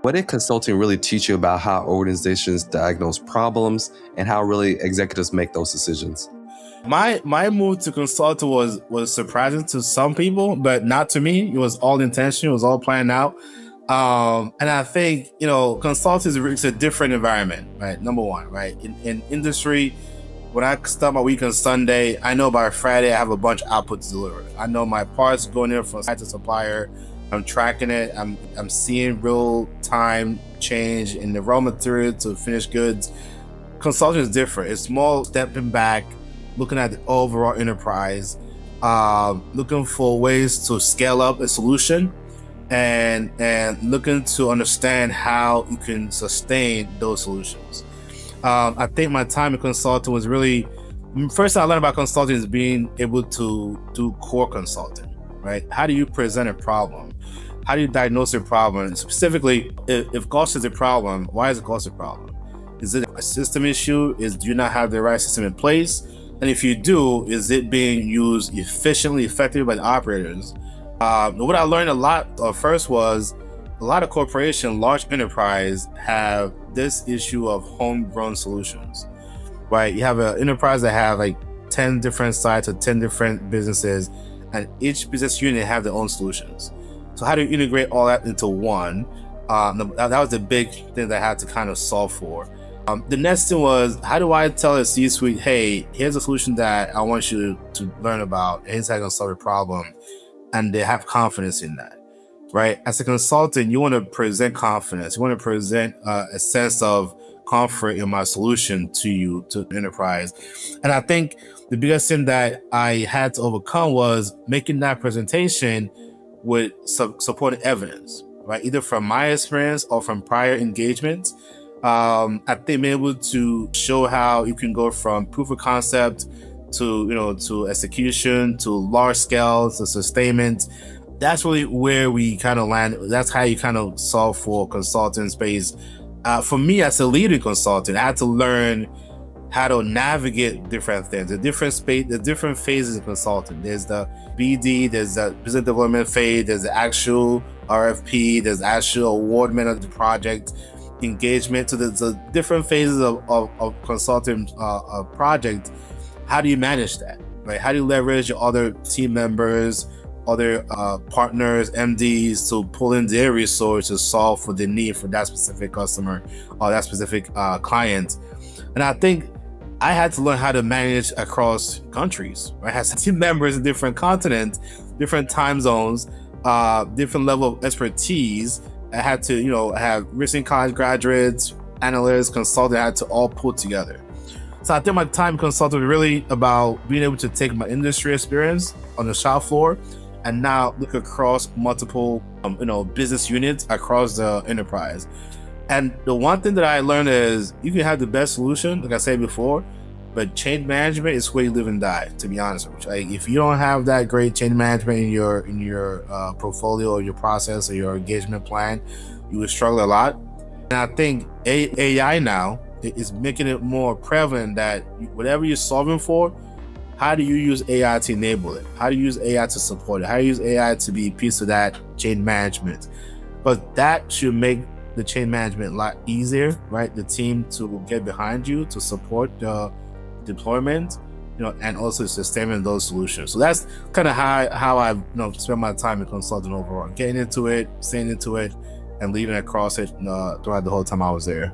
What did consulting really teach you about how organizations diagnose problems and how really executives make those decisions? My move to consulting was surprising to some people, but not to me. It was all intentional. It was all planned out. And I think, consulting is a different environment, right? Number one, right? In industry, when I start my week on Sunday, I know by Friday I have a bunch of output to deliver. I know my parts going in from site to supplier. I'm tracking it. I'm seeing real time change in the raw material to finished goods. Consulting is different. It's more stepping back, looking at the overall enterprise, looking for ways to scale up a solution, and looking to understand how you can sustain those solutions. I think my time in consulting was really, first thing I learned about consulting is being able to do core consulting, right? How do you present a problem? How do you diagnose a problem? And specifically, if cost is a problem, why is cost a problem? Is it a system issue? Do you not have the right system in place? And if you do, is it being used efficiently, effectively by the operators? What I learned a lot first was a lot of corporations, large enterprise, have this issue of homegrown solutions, right? You have an enterprise that have like 10 different sites or 10 different businesses, and each business unit have their own solutions. So how do you integrate all that into one? That was the big thing that I had to kind of solve for. The next thing was, how do I tell a C-suite, hey, here's a solution that I want you to learn about, and here's how I can solve a problem, and they have confidence in that, right? As a consultant, you want to present confidence. You want to present a sense of comfort in my solution to you, to the enterprise. And I think the biggest thing that I had to overcome was making that presentation with supporting evidence, right? Either from my experience or from prior engagements. I think being able to show how you can go from proof of concept to execution, to large scale, to sustainment. That's really where we kind of land. That's how you kind of solve for consulting space. For me, as a leading consultant, I had to learn how to navigate different things, the different phases of consulting. There's the BD, there's the business development phase, there's the actual RFP, there's actual awardment of the project, engagement. So there's the different phases of consulting project. How do you manage that, right? How do you leverage your other team members, other partners, MDs to pull in their resources to solve for the need for that specific customer or that specific client? And I think I had to learn how to manage across countries, right? I had team members in different continents, different time zones, different level of expertise. I had to, have recent college graduates, analysts, consultants, I had to all pull together. So I think my time consulting was really about being able to take my industry experience on the shop floor and now look across multiple, business units across the enterprise. And the one thing that I learned is you can have the best solution, like I said before, but change management is where you live and die, to be honest with you. Like, if you don't have that great change management in your portfolio or your process or your engagement plan, you will struggle a lot. And I think AI now is making it more prevalent that whatever you're solving for, how do you use AI to enable it? How do you use AI to support it? How do you use AI to be a piece of that change management? But that should make the change management a lot easier, right? The team to get behind you to support the deployment, and also sustaining those solutions. So that's kind of how I've spent my time in consulting overall, getting into it, staying into it, and leading across it throughout the whole time I was there.